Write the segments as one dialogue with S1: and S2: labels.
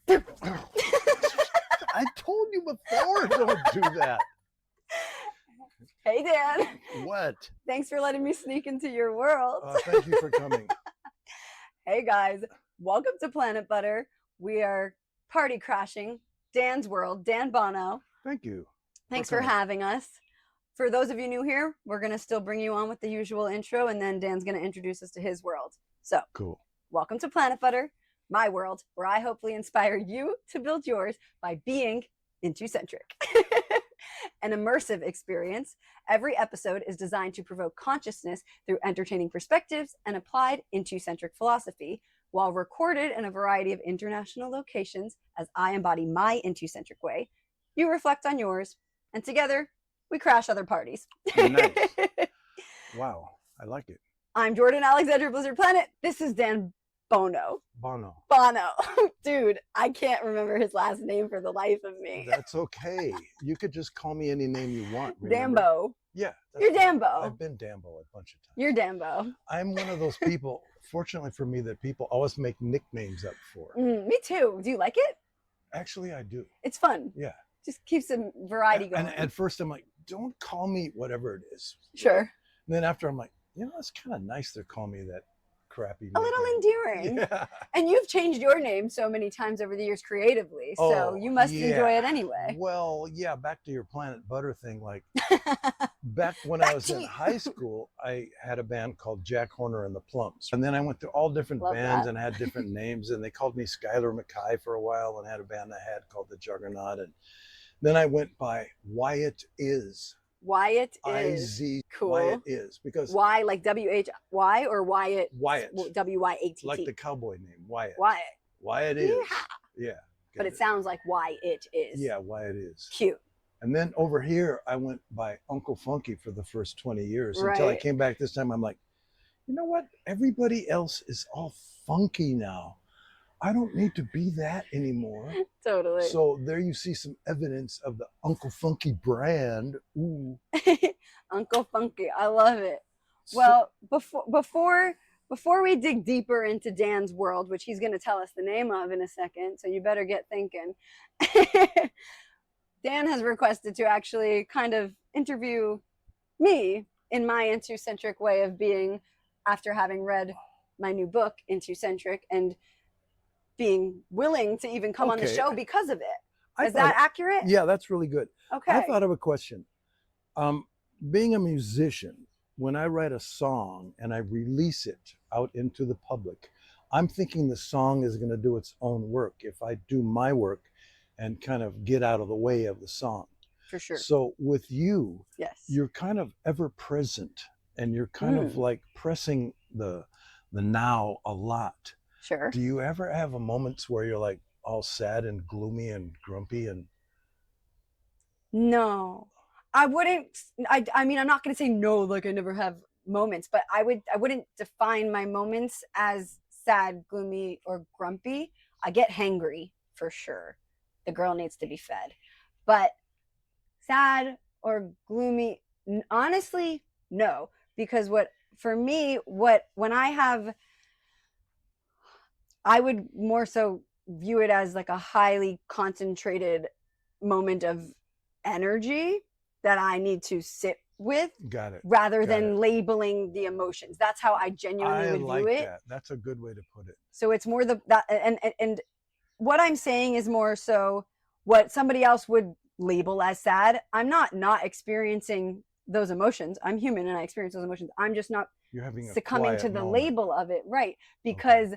S1: I told you before, don't do that.
S2: Hey, Dan.
S1: What?
S2: Thanks for letting me sneak into your world.
S1: Thank you for coming.
S2: Hey, guys. Welcome to Planit Butter. We are party crashing. Dan's world. Dan Bonow.
S1: Thank you.
S2: Thanks for having us. For those of you new here, we're going to still bring you on with the usual intro, and then Dan's going to introduce us to his world. So,
S1: cool.
S2: Welcome to Planit Butter, my world, where I hopefully inspire you to build yours by being Intucentric. An immersive experience. Every episode is designed to provoke consciousness through entertaining perspectives and applied Intucentric philosophy, while recorded in a variety of international locations as I embody my Intucentric way. You reflect on yours, and together we crash other parties.
S1: Nice. Wow, I like it.
S2: I'm Jordan Alexandra Blizzard Planet. This is Dan Bonow.
S1: Bono.
S2: Dude, I can't remember his last name for the life of me.
S1: That's okay. You could just call me any name you want. Remember?
S2: Dambo.
S1: Yeah.
S2: You're Dambo.
S1: I've been Dambo a bunch of times.
S2: You're Dambo.
S1: I'm one of those people, fortunately for me, that people always make nicknames up for.
S2: Me too. Do you like it?
S1: Actually, I do.
S2: It's fun.
S1: Yeah.
S2: Just keep some variety going.
S1: And at first I'm like, don't call me whatever it is.
S2: Sure.
S1: And then after I'm like, it's kind of nice they're calling me that crappy
S2: a little endearing.
S1: Yeah.
S2: And you've changed your name so many times over the years creatively, so you must enjoy it anyway.
S1: Well, yeah, back to your Planit Butter thing, like back when I was in high school, I had a band called Jack Horner and the Plums, and then I went through all different bands and had different names, and they called me Skylar Mackay for a while, and had a band I had called the Juggernaut, and then I went by Wyatt Is.
S2: Wyatt is
S1: I-Z,
S2: cool.
S1: Wyatt Is, because
S2: Y like W-H-Y or Wyatt?
S1: Wyatt.
S2: W-Y-A-T-T.
S1: Like the cowboy name, Wyatt.
S2: Wyatt
S1: Is.
S2: Yeah.
S1: Yeah.
S2: But it sounds like why it is.
S1: Yeah, Wyatt Is.
S2: Cute.
S1: And then over here, I went by Uncle Funky for the first 20 years until I came back this time. I'm like, you know what? Everybody else is all funky now. I don't need to be that anymore.
S2: Totally.
S1: So there you see some evidence of the Uncle Funky brand. Ooh.
S2: Uncle Funky. I love it. Well, before we dig deeper into Dan's world, which he's going to tell us the name of in a second, so you better get thinking. Dan has requested to actually kind of interview me in my Intucentric way of being after having read my new book, Intucentric, and being willing to even come on the show because of it. Is that accurate?
S1: Yeah, that's really good.
S2: Okay.
S1: I thought of a question. Being a musician, when I write a song and I release it out into the public, I'm thinking the song is going to do its own work if I do my work and kind of get out of the way of the song.
S2: For sure.
S1: So with you,
S2: yes,
S1: you're kind of ever present and you're kind of like pressing the now a lot.
S2: Sure.
S1: Do you ever have a moments where you're like all sad and gloomy and grumpy and?
S2: No, I wouldn't. I mean, I'm not going to say no, like I never have moments, but I wouldn't define my moments as sad, gloomy, or grumpy. I get hangry for sure. The girl needs to be fed, but sad or gloomy, honestly, no, because when I would more so view it as like a highly concentrated moment of energy that I need to sit with.
S1: Got it.
S2: Rather than labeling the emotions. That's how I genuinely would view it.
S1: That. That's a good way to put it.
S2: So it's more and what I'm saying is more so what somebody else would label as sad. I'm not experiencing those emotions. I'm human and I experience those emotions. I'm just not succumbing to the label of it. Right. Because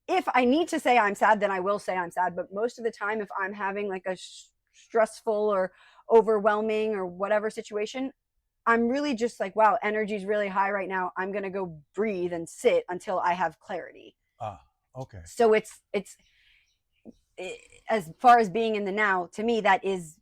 S2: if I need to say I'm sad, then I will say I'm sad. But most of the time, if I'm having like a stressful or overwhelming or whatever situation, I'm really just like, wow, energy's really high right now. I'm going to go breathe and sit until I have clarity.
S1: Okay.
S2: So it's as far as being in the now, to me, that is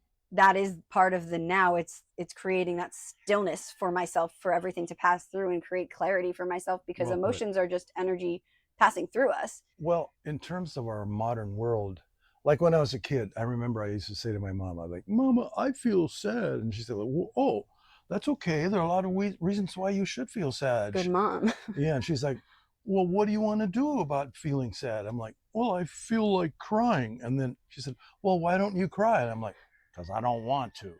S2: part of the now. It's creating that stillness for myself, for everything to pass through and create clarity for myself, because emotions are just energy passing through us.
S1: Well, in terms of our modern world, like when I was a kid, I remember I used to say to my mom, I'm like, Mama, I feel sad. And she said, well, oh, that's okay. There are a lot of reasons why you should feel sad.
S2: Good mom.
S1: Yeah. And she's like, well, what do you want to do about feeling sad? I'm like, well, I feel like crying. And then she said, well, why don't you cry? And I'm like, because I don't want to.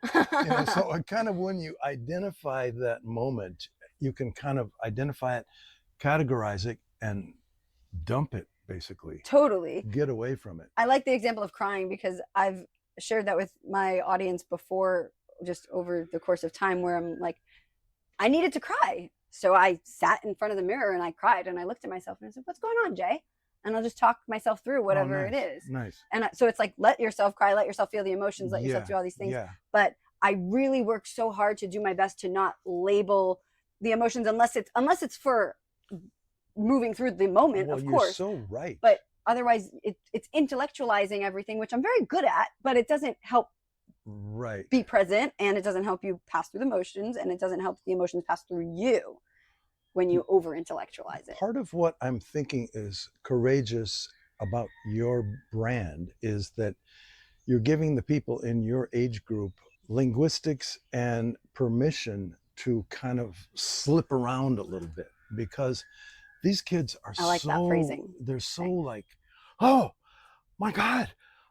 S1: So it kind of, when you identify that moment, you can kind of identify it, categorize it, and dump it, basically.
S2: Totally.
S1: Get away from it.
S2: I like the example of crying because I've shared that with my audience before, just over the course of time, where I'm like, I needed to cry. So I sat in front of the mirror and I cried and I looked at myself and I said, what's going on, Jay? And I'll just talk myself through whatever it is.
S1: Nice.
S2: And so it's like, let yourself cry, let yourself feel the emotions, let yourself do all these things.
S1: Yeah.
S2: But I really work so hard to do my best to not label the emotions unless it's for moving through the moment,
S1: well,
S2: of course.
S1: You're so right.
S2: But otherwise it's intellectualizing everything, which I'm very good at, but it doesn't help be present, and it doesn't help you pass through the emotions, and it doesn't help the emotions pass through you when you over intellectualize it.
S1: Part of what I'm thinking is courageous about your brand is that you're giving the people in your age group linguistics and permission to kind of slip around a little bit, because these kids are
S2: that phrasing.
S1: They're so like, oh my God,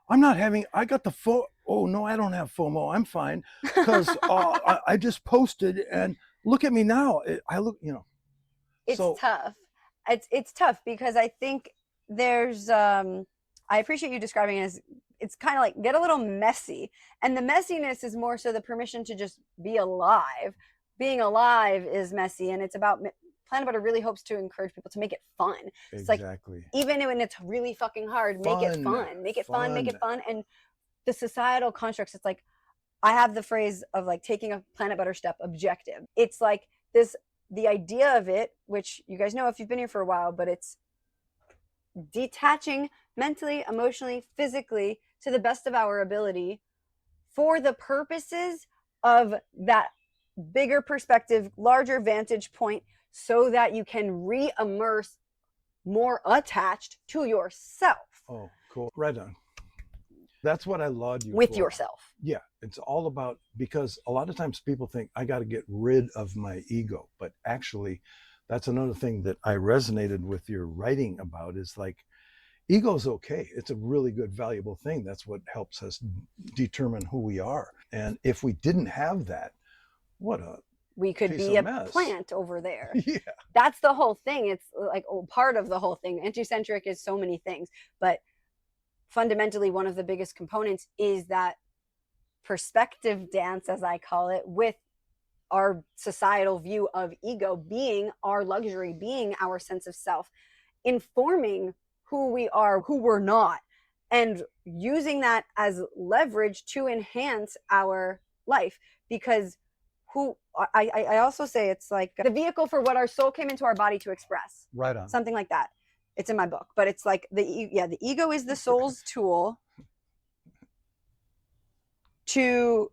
S1: I got the FOMO. Oh no, I don't have FOMO. I'm fine because I just posted and look at me now. I look,
S2: It's tough. It's tough because I think there's, I appreciate you describing it as, it's kind of like get a little messy. And the messiness is more so the permission to just be alive. Being alive is messy, and it's about, Planit Butter really hopes to encourage people to make it fun. It's
S1: exactly.
S2: Like, even when it's really fucking hard, make it fun. Make it fun, make it fun. And the societal constructs, it's like, I have the phrase of like taking a Planit Butter step objective. It's like this, the idea of it, which you guys know if you've been here for a while, but it's detaching mentally, emotionally, physically to the best of our ability for the purposes of that bigger perspective, larger vantage point, so that you can re-immerse more attached to yourself.
S1: Oh, cool. Right on. That's what I laud you
S2: with
S1: for.
S2: Yourself.
S1: Yeah, it's all about, because a lot of times people think I got to get rid of my ego, but actually that's another thing that I resonated with your writing about, is like, ego's okay. It's a really good, valuable thing. That's what helps us determine who we are. And if we didn't have that,
S2: we could be a plant over there.
S1: Yeah.
S2: That's the whole thing. It's like part of the whole thing. Intucentric is so many things, but fundamentally one of the biggest components is that perspective dance, as I call it, with our societal view of ego being our luxury, being our sense of self, informing who we are, who we're not, and using that as leverage to enhance our life. Because I also say it's like the vehicle for what our soul came into our body to express.
S1: Right on.
S2: Something like that. It's in my book, but it's like the ego is the soul's tool to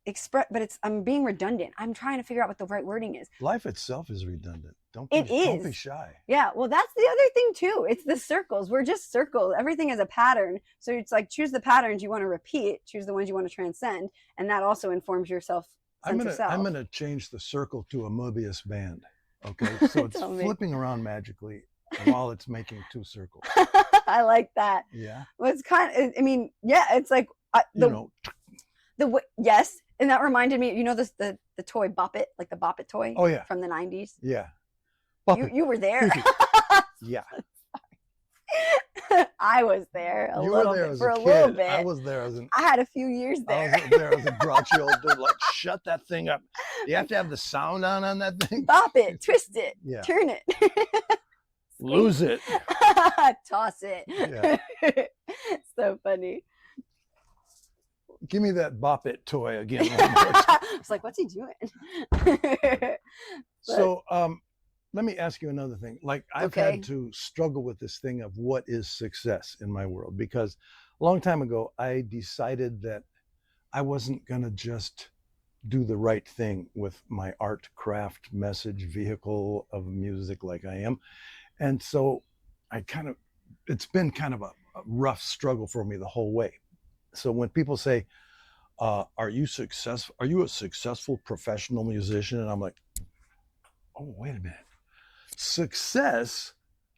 S2: express, but I'm being redundant. I'm trying to figure out what the right wording is.
S1: Life itself is redundant. Don't be shy.
S2: Yeah, well, that's the other thing too. It's the circles. We're just circles. Everything is a pattern. So it's like, choose the patterns you want to repeat, choose the ones you want to transcend, and that also informs your self.
S1: I'm gonna change the circle to a Mobius band. Okay, so it's flipping around magically while it's making two circles.
S2: I like that.
S1: Yeah.
S2: Well, it's kind of, I mean, yeah, it's like yes, and that reminded me, the toy Bop It, like the Bop It toy.
S1: Oh yeah.
S2: From the 90s.
S1: Yeah.
S2: You were there.
S1: Yeah.
S2: I was there a little bit.
S1: I was there
S2: I had a few years there.
S1: I was there as a grouchy old dude, like, shut that thing up. You have to have the sound on that thing.
S2: Bop it, twist it,
S1: yeah.
S2: Turn it.
S1: Lose it.
S2: Toss it.
S1: Yeah.
S2: So funny.
S1: Give me that Bop It toy again.
S2: I was like, what's he doing?
S1: So let me ask you another thing. Like, I've had to struggle with this thing of what is success in my world, because a long time ago, I decided that I wasn't going to just do the right thing with my art, craft, message, vehicle of music like I am. And so it's been kind of a rough struggle for me the whole way. So when people say, are you successful? Are you a successful professional musician? And I'm like, oh, wait a minute. Success,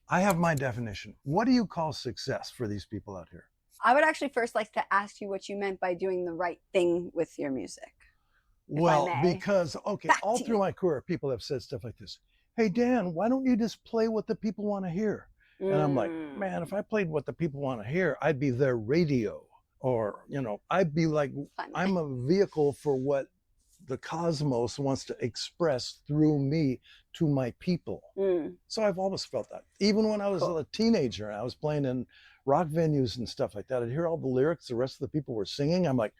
S1: I have my definition. What do you call success for these people out here?
S2: I would actually first like to ask you what you meant by doing the right thing with your music.
S1: Well, because, okay,
S2: Back
S1: all
S2: to
S1: through
S2: you.
S1: my career, people have said stuff like this. Hey, Dan, why don't you just play what the people want to hear? And I'm like, man, if I played what the people want to hear, I'd be their radio. Or, you know, I'd be like,
S2: Fun.
S1: I'm a vehicle for what the cosmos wants to express through me to my people. So I've always felt that. Even when I was a teenager, I was playing in rock venues and stuff like that. I'd hear all the lyrics the rest of the people were singing. I'm like,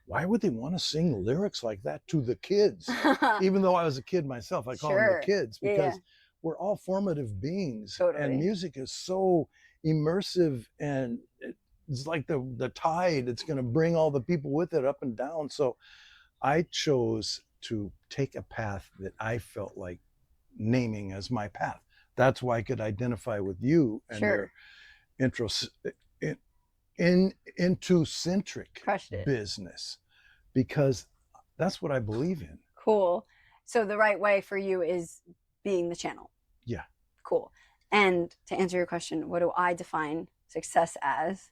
S1: why would they want to sing lyrics like that to the kids? Even though I was a kid myself, I call them the kids, because we're all formative beings.
S2: Totally.
S1: And music is so immersive, and it's like the tide. It's going to bring all the people with it up and down. So I chose to take a path that I felt like naming as my path. That's why I could identify with you and your Intucentric business, because that's what I believe in.
S2: Cool. So the right way for you is being the channel.
S1: Yeah.
S2: Cool. And to answer your question, what do I define success as?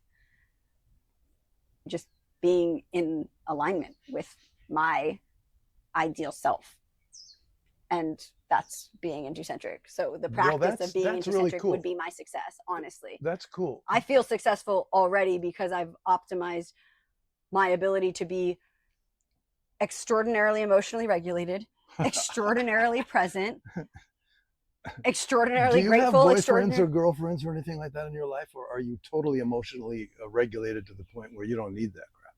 S2: Just being in alignment with my ideal self. And that's being Intucentric. So the practice of being Intucentric really cool. Would be my success, honestly.
S1: That's cool.
S2: I feel successful already because I've optimized my ability to be extraordinarily emotionally regulated, extraordinarily present, extraordinarily grateful.
S1: Do you have boyfriends or girlfriends or anything like that in your life? Or are you totally emotionally regulated to the point where you don't need that crap?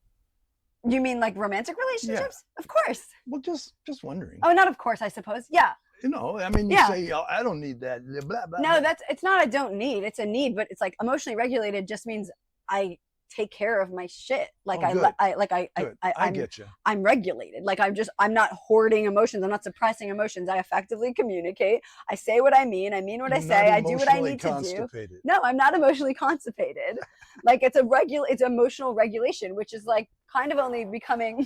S2: You mean like romantic relationships? Yeah. Of course.
S1: Well, just wondering.
S2: Oh, not of course, I suppose. Yeah.
S1: You know, I mean, you say, oh, I don't need that. Blah, blah,
S2: no,
S1: blah.
S2: it's not I don't need. It's a need, but it's like emotionally regulated just means I take care of my shit. Like
S1: I get you.
S2: I'm regulated. Like I'm not hoarding emotions. I'm not suppressing emotions. I effectively communicate. I say what I mean what I say. I do what I need to do. No, I'm not emotionally constipated. Like it's emotional regulation, which is like kind of only becoming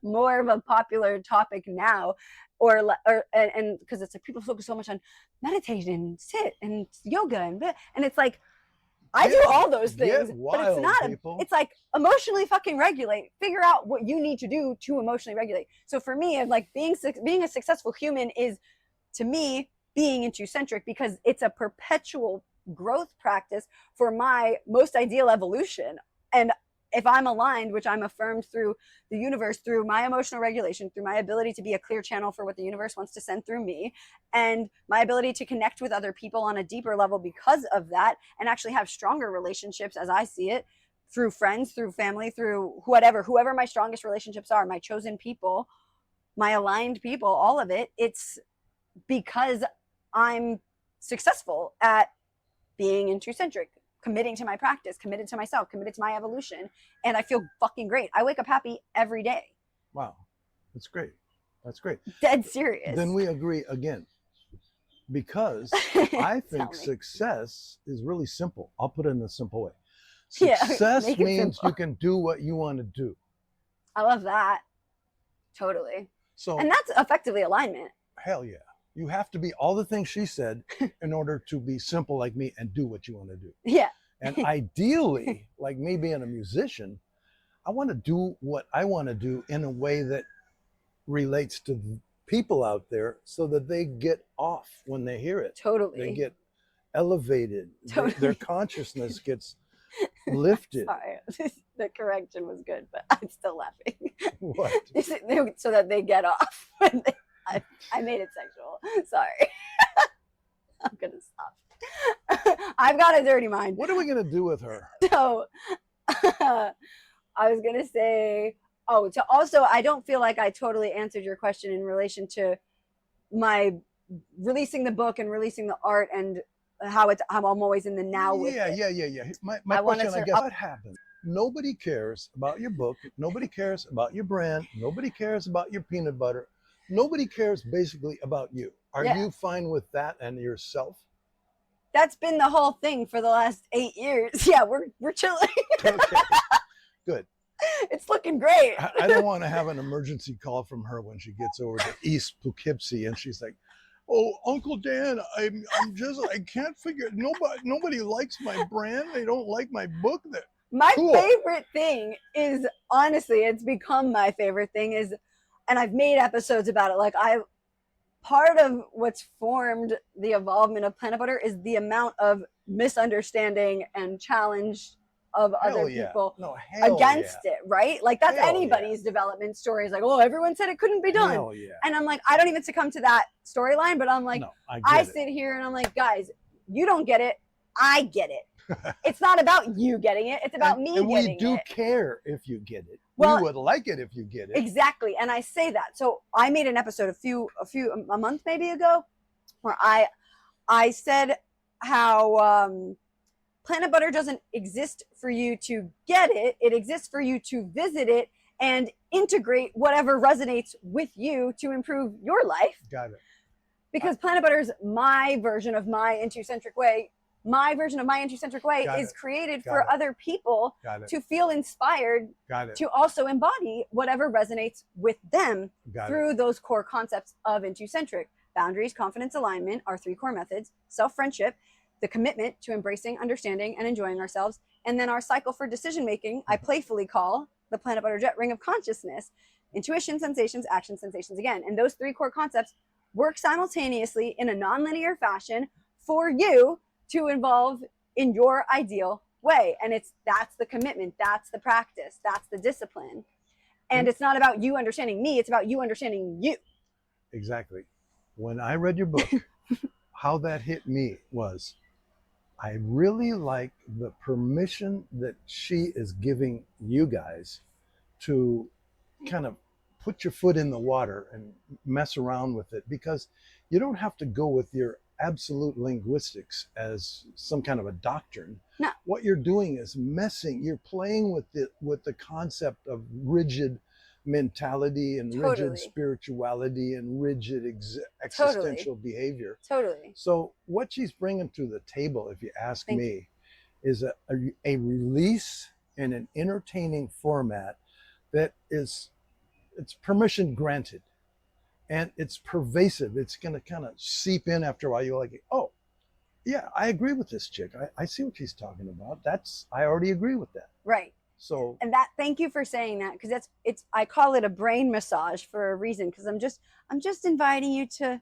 S2: more of a popular topic now. And because it's like people focus so much on meditation, sit and yoga and it's like I do all those things, but it's not. It's like emotionally fucking regulate. Figure out what you need to do to emotionally regulate. So for me, like being a successful human is, to me, being Intucentric, because it's a perpetual growth practice for my most ideal evolution. And if I'm aligned, which I'm affirmed through the universe, through my emotional regulation, through my ability to be a clear channel for what the universe wants to send through me, and my ability to connect with other people on a deeper level because of that, and actually have stronger relationships as I see it, through friends, through family, through whoever my strongest relationships are, my chosen people, my aligned people, all of it, it's because I'm successful at being Intucentric, committing to my practice, committed to myself, committed to my evolution, and I feel fucking great. I wake up happy every day.
S1: Wow, that's great. That's great.
S2: Dead serious.
S1: Then we agree again, because I think success is really simple. I'll put it in a simple way. Success means you can do what you want to do.
S2: I love that. Totally.
S1: So,
S2: and that's effectively alignment.
S1: Hell yeah. You have to be all the things she said in order to be simple like me and do what you want to do.
S2: Yeah.
S1: And ideally, like me being a musician, I want to do what I want to do in a way that relates to people out there so that they get off when they hear it.
S2: Totally.
S1: They get elevated.
S2: Totally.
S1: Their consciousness gets lifted.
S2: Sorry, the correction was good, but I'm still laughing.
S1: What?
S2: So that they get off. I made it sexual. Sorry. I'm going to stop. I've got a dirty mind.
S1: What are we going to do with her?
S2: So I was going to say, I don't feel like I totally answered your question in relation to my releasing the book and releasing the art and how I'm always in the now with it.
S1: Yeah. My question, I guess, what happened? Nobody cares about your book. Nobody cares about your brand. Nobody cares about your peanut butter. Nobody cares basically about you. Are you fine with that and yourself?
S2: That's been the whole thing for the last 8 years. Yeah, we're chilling.
S1: Okay, good.
S2: It's looking great.
S1: I don't want to have an emergency call from her when she gets over to East Poughkeepsie and she's like, oh, Uncle Dan, I can't figure, nobody likes my brand. They don't like my book.
S2: My
S1: Cool.
S2: favorite thing is, honestly, it's become my favorite thing is, and I've made episodes about it. Like part of what's formed the evolvement of Planit Butter is the amount of misunderstanding and challenge of other people against it, right? Like that's anybody's development story. Is like, oh, everyone said it couldn't be done.
S1: Hell yeah.
S2: And I'm like, I don't even succumb to that storyline, but I'm like,
S1: no,
S2: I sit here and I'm like, guys, you don't get it. I get it. It's not about you getting it. It's about me getting it.
S1: And we do care if you get it.
S2: Well,
S1: we would like it if you get it.
S2: Exactly. And I say that. So I made an episode a month maybe ago where I said how Planit Butter doesn't exist for you to get it. It exists for you to visit it and integrate whatever resonates with you to improve your life.
S1: Got it.
S2: Because Planit Butter is my version of my Intucentric way. My version of my Intucentric way is created for other people to feel inspired to also embody whatever resonates with them through those core concepts of Intucentric. Boundaries, confidence, alignment are 3 core methods. Self-friendship, the commitment to embracing, understanding, and enjoying ourselves. And then our cycle for decision-making, I playfully call the Planit Butter Jet Ring of Consciousness. Intuition, sensations, action, sensations again. And those 3 core concepts work simultaneously in a non-linear fashion for you to involve in your ideal way. And that's the commitment, that's the practice, that's the discipline. And it's not about you understanding me, it's about you understanding you.
S1: Exactly. When I read your book, how that hit me was, I really like the permission that she is giving you guys to kind of put your foot in the water and mess around with it, because you don't have to go with your absolute linguistics as some kind of a doctrine.
S2: No.
S1: What you're doing is you're playing with the concept of rigid mentality and rigid spirituality and rigid existential behavior.
S2: Totally.
S1: So what she's bringing to the table, if you ask me, is a release in an entertaining format that it's permission granted. And it's pervasive. It's going to kind of seep in after a while. You're like, oh, yeah, I agree with this chick. I see what she's talking about. I already agree with that.
S2: Right.
S1: So,
S2: and thank you for saying that, because I call it a brain massage for a reason, because I'm just inviting you to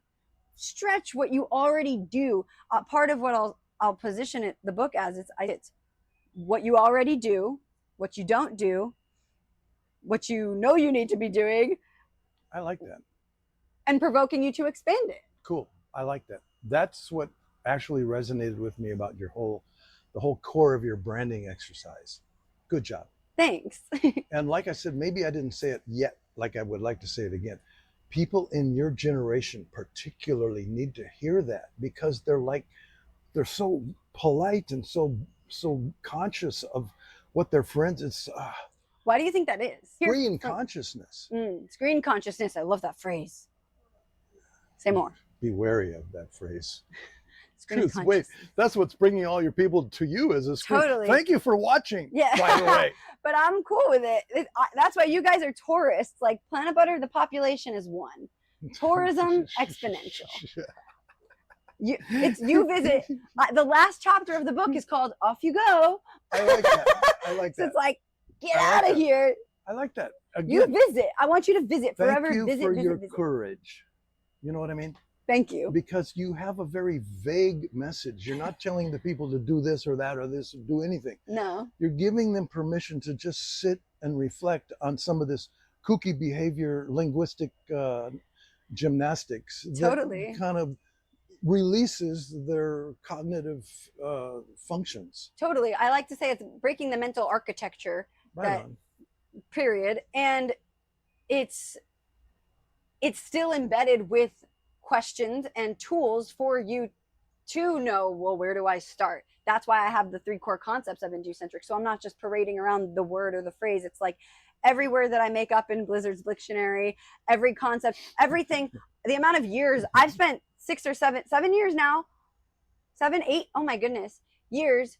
S2: stretch what you already do. Part of what I'll position the book as, it's what you already do, what you don't do, what you know you need to be doing.
S1: I like that.
S2: And provoking you to expand it.
S1: Cool. I like that. That's what actually resonated with me about the whole core of your branding exercise. Good job.
S2: Thanks.
S1: And like I said, maybe I didn't say it yet, like I would like to say it again. People in your generation particularly need to hear that, because they're so polite and so conscious of what their friends. It's
S2: why do you think that is?
S1: Screen consciousness.
S2: Screen consciousness. I love that phrase. Say more.
S1: Be wary of that phrase.
S2: Wait,
S1: that's what's bringing all your people to you as a screen.
S2: Totally.
S1: Thank you for watching.
S2: Yeah.
S1: By the way.
S2: But I'm cool with it. That's why you guys are tourists. Like Planit Butter, the population is 1. Tourism exponential. You visit. The last chapter of the book is called "Off You Go."
S1: I like that. I like that.
S2: So it's like, get out of here.
S1: I like that. Again,
S2: you visit. I want you to visit forever.
S1: Thank you
S2: visit,
S1: for
S2: visit,
S1: your
S2: visit.
S1: courage. You know what I mean?
S2: Thank you.
S1: Because you have a very vague message. You're not telling the people to do this or that or this or do anything.
S2: No.
S1: You're giving them permission to just sit and reflect on some of this kooky behavior, linguistic gymnastics.
S2: Totally.
S1: That kind of releases their cognitive functions.
S2: Totally. I like to say it's breaking the mental architecture.
S1: Right on.
S2: Period. And it's still embedded with questions and tools for you to know, well, where do I start? That's why I have the 3 core concepts of Intucentric. So I'm not just parading around the word or the phrase. It's like every word that I make up in Blizzard's dictionary, every concept, everything, the amount of years I've spent 6 or 7 years now, 7, 8, oh my goodness, years,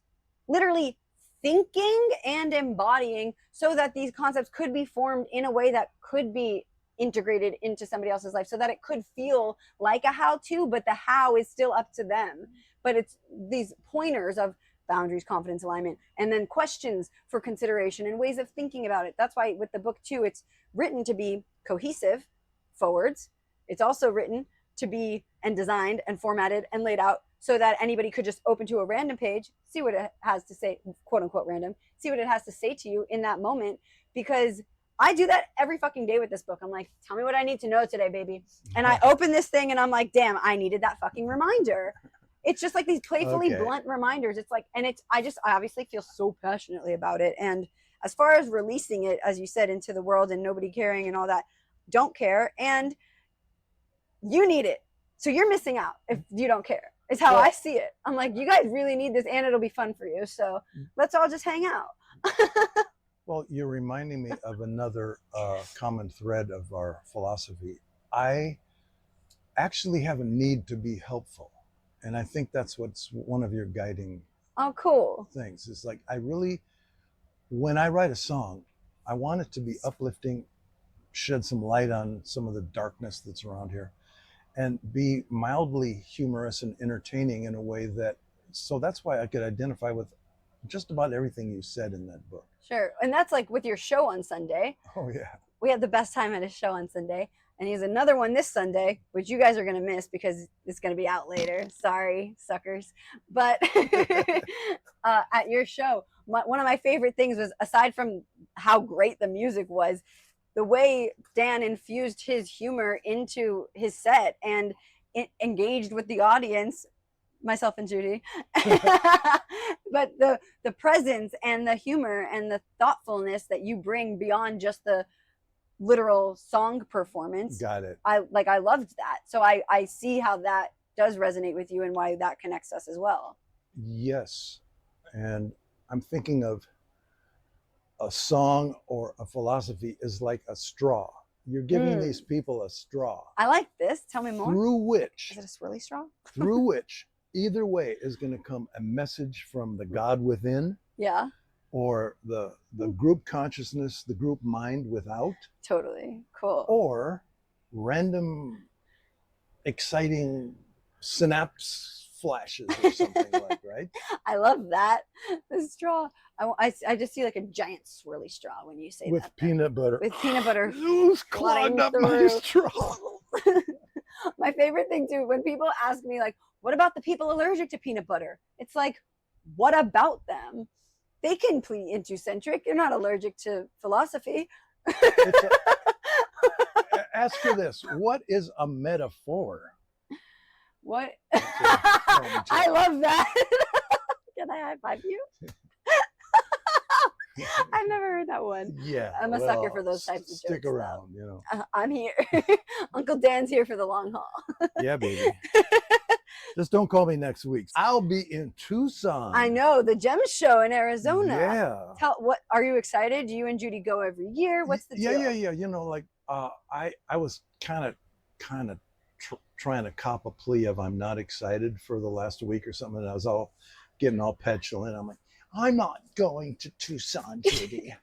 S2: literally thinking and embodying so that these concepts could be formed in a way that could be integrated into somebody else's life so that it could feel like a how-to, but the how is still up to them. But it's these pointers of boundaries, confidence, alignment, and then questions for consideration and ways of thinking about it. That's why with the book too, it's written to be cohesive forwards. It's also written to be and designed and formatted and laid out so that anybody could just open to a random page, see what it has to say, quote unquote random, see what it has to say to you in that moment. Because I do that every fucking day with this book. I'm like, tell me what I need to know today, baby. And I open this thing and I'm like, damn, I needed that fucking reminder. It's just like these playfully blunt reminders. It's like, and I obviously feel so passionately about it. And as far as releasing it, as you said, into the world and nobody caring and all that, don't care. And you need it. So you're missing out if you don't care, is how I see it. I'm like, you guys really need this and it'll be fun for you. So let's all just hang out.
S1: Well, you're reminding me of another common thread of our philosophy. I actually have a need to be helpful. And I think that's what's one of your guiding things. It's like, when I write a song, I want it to be uplifting, shed some light on some of the darkness that's around here, and be mildly humorous and entertaining in a way that, so that's why I could identify with just about everything you said in that book.
S2: Sure. And that's like with your show on Sunday.
S1: Oh, yeah.
S2: We had the best time at his show on Sunday. And he has another one this Sunday, which you guys are going to miss because it's going to be out later. Sorry, suckers. But at your show, one of my favorite things was, aside from how great the music was, the way Dan infused his humor into his set and engaged with the audience, myself and Judy. But the presence and the humor and the thoughtfulness that you bring beyond just the literal song performance.
S1: Got it.
S2: I loved that. So I see how that does resonate with you and why that connects us as well.
S1: Yes. And I'm thinking of a song or a philosophy is like a straw. You're giving these people a straw.
S2: I like this. Tell me more.
S1: Through which,
S2: is it a swirly straw?
S1: through which, either way is going to come a message from the God within.
S2: Yeah.
S1: Or the group consciousness, the group mind without.
S2: Totally. Cool.
S1: Or random, exciting synapse flashes or something like, right?
S2: I love that. The straw. I just see like a giant swirly straw when you say
S1: with
S2: that.
S1: With peanut butter.
S2: With peanut butter.
S1: Who's clogged up my straw?
S2: My favorite thing too, when people ask me like, what about the people allergic to peanut butter? It's like, what about them? They can be Intucentric. They're not allergic to philosophy.
S1: Ask her this. What is a metaphor?
S2: What? I love that. Can I high five you? I've never heard that one.
S1: Yeah.
S2: I'm a sucker for those types of jokes.
S1: Stick around, you know.
S2: I'm here. Uncle Dan's here for the long haul.
S1: Yeah, baby. Just don't call me next week. I'll be in Tucson.
S2: I know, the Gem Show in Arizona.
S1: Yeah.
S2: What are you excited? Do you and Judy go every year? What's the deal?
S1: Yeah. You know, like I was kind of trying to cop a plea of I'm not excited for the last week or something, and I was getting all petulant. I'm like, I'm not going to Tucson, Judy.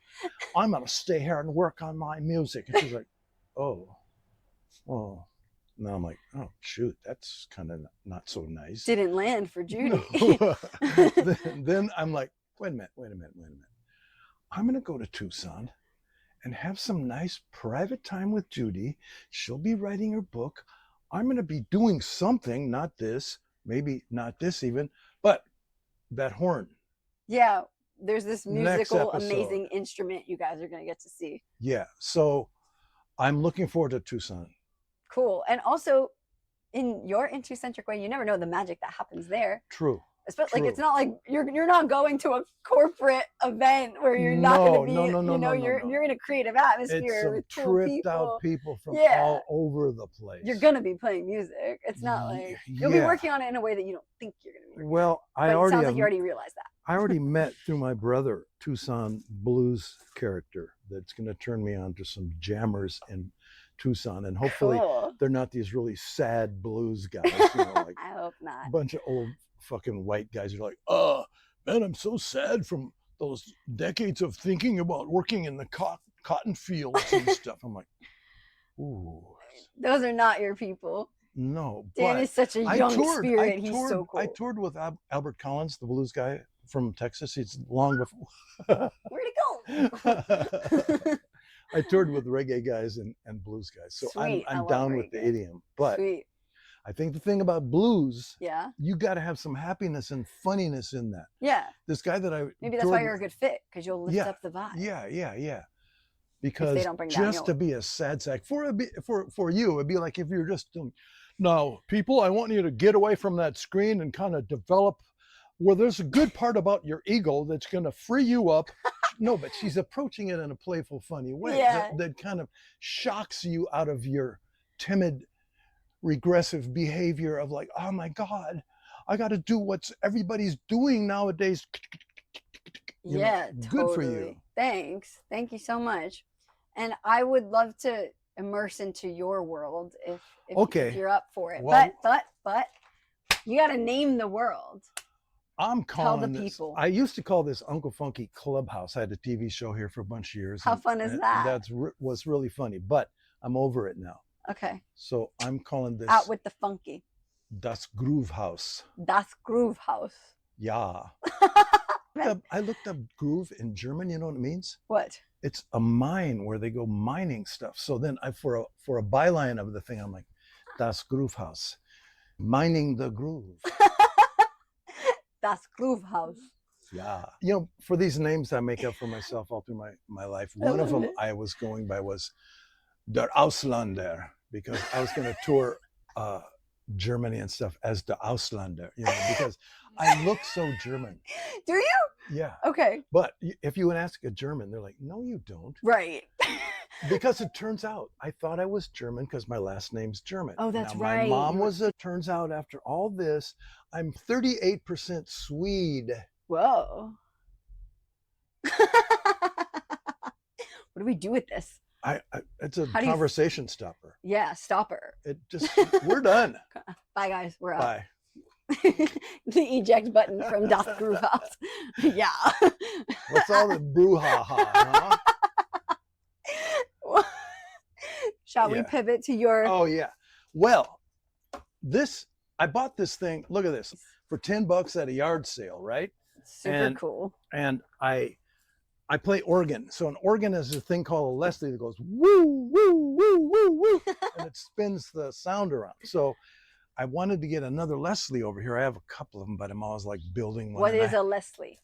S1: I'm gonna stay here and work on my music. And she's like, oh. Now I'm like, oh shoot, that's kind of not so nice.
S2: Didn't land for Judy.
S1: No. then I'm like, wait a minute. I'm gonna go to Tucson and have some nice private time with Judy. She'll be writing her book. I'm gonna be doing something, not this, maybe not this even, but that horn.
S2: Yeah, there's this musical, amazing instrument you guys are gonna get to see.
S1: Yeah, so I'm looking forward to Tucson.
S2: Cool. And also, in your Intucentric way, you never know the magic that happens there.
S1: True.
S2: Especially, like, it's not like you're not going to a corporate event where you're not going to be, you're in a creative atmosphere with cool
S1: tripped out people from all over the place.
S2: You're going to be playing music. It's not like you'll be working on it in a way that you don't think you're going to be.
S1: Well,
S2: it sounds like you already realized that.
S1: I already met through my brother, Tucson blues character that's going to turn me on to some jammers in Tucson, and hopefully they're not these really sad blues guys. You know, like
S2: I hope not.
S1: A bunch of old fucking white guys who are like, man, I'm so sad from those decades of thinking about working in the cotton fields and stuff. I'm like, Ooh,
S2: Those are not your people.
S1: no,
S2: Dan
S1: but
S2: is such a
S1: I
S2: young
S1: toured.
S2: spirit. He's so cool.
S1: I toured with Albert Collins, the blues guy from Texas. He's long before.
S2: Where'd it go?
S1: I toured with reggae guys and blues guys, so
S2: Sweet. I
S1: I'm
S2: love
S1: down with the
S2: reggae.
S1: idiom. But
S2: Sweet.
S1: I think the thing about blues,
S2: Yeah.
S1: you got to have some happiness and funniness in that.
S2: Yeah.
S1: This guy that I
S2: Maybe that's
S1: toured
S2: why
S1: with-
S2: you're a good fit, because you'll lift
S1: Yeah,
S2: up the vibe.
S1: Yeah. Because
S2: don't bring down
S1: just to be a sad sack for you, it'd be like if you're just doing, no, people, I want you to get away from that screen and kind of develop where there's a good part about your ego that's going to free you up. No, but she's approaching it in a playful, funny way
S2: Yeah.
S1: that kind of shocks you out of your timid, regressive behavior of like, oh my God, I got to do what everybody's doing nowadays. You know,
S2: Yeah,
S1: good
S2: totally.
S1: for you.
S2: Thanks. Thank you so much. And I would love to immerse into your world if
S1: Okay.
S2: you're up for it.
S1: Well-
S2: But you got to name the world.
S1: I'm calling
S2: the
S1: this,
S2: people.
S1: I used to call this Uncle Funky Clubhouse. I had a TV show here for a bunch of years.
S2: How fun is that?
S1: That was really funny, but I'm over it now.
S2: Okay.
S1: So I'm calling this
S2: Out with the funky.
S1: Das Grüv Haus.
S2: Das Grüv Haus.
S1: Yeah. I looked up groove in German. You know what it means?
S2: What?
S1: It's a mine where they go mining stuff. So then for a byline of the thing, I'm like, Das Grüv Haus, mining the groove.
S2: Das Grüv Haus.
S1: Yeah. You know, for these names I make up for myself all through my life, one of them I was going by was Der Ausländer, because I was going to tour Germany and stuff as the Ausländer, you know, because I look so German.
S2: Do you?
S1: Yeah.
S2: Okay.
S1: But if you would ask a German, they're like, no, you don't.
S2: Right.
S1: Because it turns out I thought I was German because my last name's German.
S2: Oh, that's
S1: now,
S2: right.
S1: My mom was turns out after all this, I'm 38% Swede.
S2: Whoa. What do we do with this?
S1: It's a
S2: How do you-
S1: conversation stopper.
S2: Yeah, stopper.
S1: It just, we're done.
S2: Bye, guys. We're out.
S1: Bye.
S2: The eject button from Das Grüv Haus. Yeah.
S1: What's all the brouhaha, huh?
S2: Shall we
S1: Yeah.
S2: pivot to your?
S1: Oh yeah. Well, I bought this thing. Look at this for $10 at a yard sale, right?
S2: Super cool.
S1: And I play organ. So an organ is a thing called a Leslie that goes woo woo woo woo woo, and it spins the sound around. So I wanted to get another Leslie over here. I have a couple of them, but I'm always like building one.
S2: What
S1: and
S2: is a Leslie?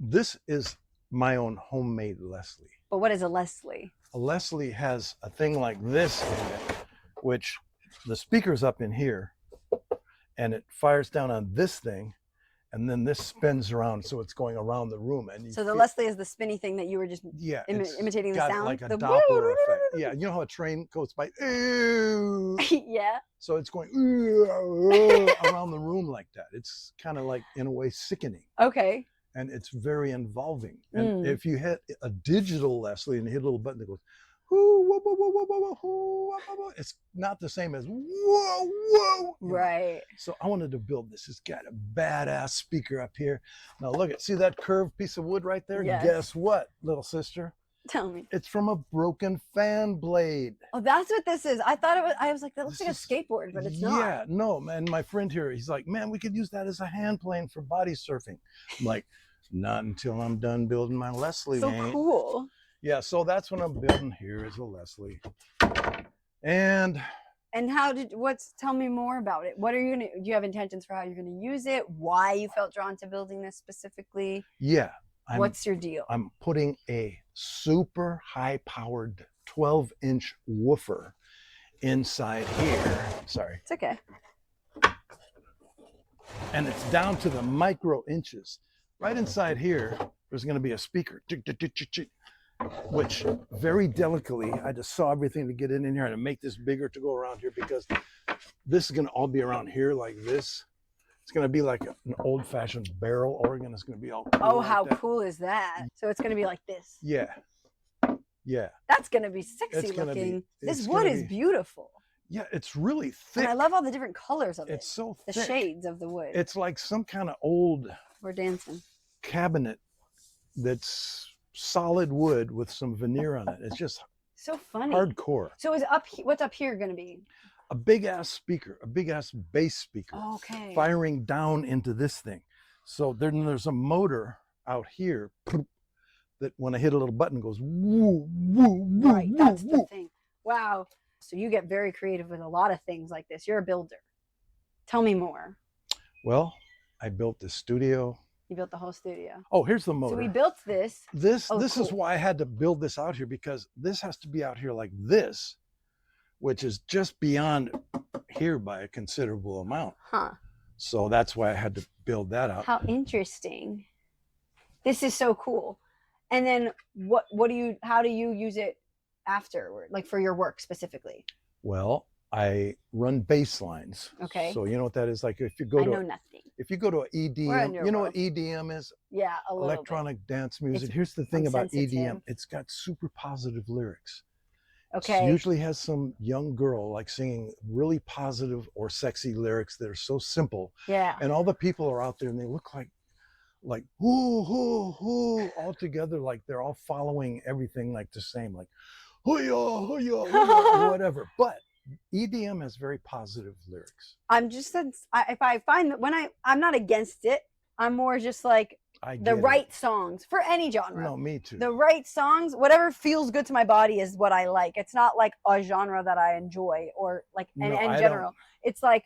S1: This is my own homemade Leslie.
S2: But what is a Leslie?
S1: A Leslie has a thing like this in it, which the speaker's up in here, and it fires down on this thing, and then this spins around, so it's going around the room. And
S2: So the Leslie is the spinny thing that you were just
S1: yeah,
S2: imitating the
S1: got
S2: sound.
S1: like a
S2: The
S1: Doppler effect. Yeah, you know how a train goes by.
S2: Yeah.
S1: So it's going around the room like that. It's kind of like in a way sickening.
S2: Okay.
S1: And it's very involving. And if you hit a digital Leslie and you hit a little button that goes, it's not the same as whoa, whoa.
S2: Right.
S1: So I wanted to build this. It's got a badass speaker up here. Now look see that curved piece of wood right there?
S2: Yes.
S1: Guess what, little sister?
S2: Tell me.
S1: It's from a broken fan blade.
S2: Oh, that's what this is. I thought it was. I was like, that looks
S1: This
S2: like a skateboard, but it's not.
S1: Yeah, no, man. My friend here, he's like, man, we could use that as a hand plane for body surfing. I'm like, not until I'm done building my Leslie,
S2: So
S1: man.
S2: cool.
S1: Yeah, so that's what I'm building. Here is a Leslie. And
S2: tell me more about it. What are you do you have intentions for how you're gonna use it? Why you felt drawn to building this specifically?
S1: yeah,
S2: What's your deal?
S1: I'm putting a super high powered 12-inch woofer inside here. Sorry.
S2: It's okay.
S1: And it's down to the micro inches. Right inside here, there's going to be a speaker, which very delicately, I just saw everything to get in here and to make this bigger to go around here, because this is going to all be around here like this. It's going to be like an old-fashioned barrel organ. It's going to be all cool.
S2: Oh,
S1: like
S2: how
S1: that.
S2: cool is that? So it's gonna be like this.
S1: Yeah. Yeah.
S2: That's gonna be sexy
S1: It's gonna be-
S2: looking.
S1: it's
S2: This wood
S1: gonna
S2: is
S1: be-
S2: beautiful.
S1: Yeah, it's really
S2: And
S1: thick.
S2: I love all the different colors of
S1: It's
S2: it.
S1: so
S2: The
S1: thick.
S2: shades of the wood.
S1: It's like some kind of old
S2: We're dancing.
S1: cabinet that's solid wood with some veneer on it. It's just
S2: So funny.
S1: Hardcore.
S2: So is what's up here going to be?
S1: A big ass speaker, a big ass bass speaker,
S2: Okay.
S1: firing down into this thing. So there's a motor out here that when I hit a little button goes woo, woo, woo,
S2: Right, that's
S1: woo.
S2: the thing. Wow. So you get very creative with a lot of things like this. You're a builder. Tell me more.
S1: Well, I built the studio.
S2: You built the whole studio.
S1: Oh, here's the motor.
S2: So we built this.
S1: This
S2: cool.
S1: is why I had to build this out here, because this has to be out here like this, which is just beyond here by a considerable amount.
S2: Huh.
S1: So that's why I had to build that out.
S2: How interesting. This is so cool. And then how do you use it afterward, like for your work specifically?
S1: Well, I run bass lines.
S2: Okay.
S1: So you know what that is? Like if you go
S2: I
S1: to
S2: know nothing.
S1: If you go to EDM, you know what
S2: world.
S1: EDM is?
S2: Yeah, a little
S1: Electronic dance music.
S2: It's
S1: Here's the thing about
S2: sensitive.
S1: EDM. It's got super positive lyrics.
S2: Okay.
S1: It usually has some young girl like singing really positive or sexy lyrics that are so simple.
S2: Yeah.
S1: And all the people are out there and they look like whoo, whoo, whoo, all together, like they're all following everything like the same, like hoo-yah, hoo-yah, hoo-yah, or whatever. But EDM has very positive lyrics.
S2: I'm just if I find that when I'm not against it, I'm more just like the right songs for any genre.
S1: No, me too.
S2: The right songs, whatever feels good to my body is what I like. It's not like a genre that I enjoy or like in general. It's like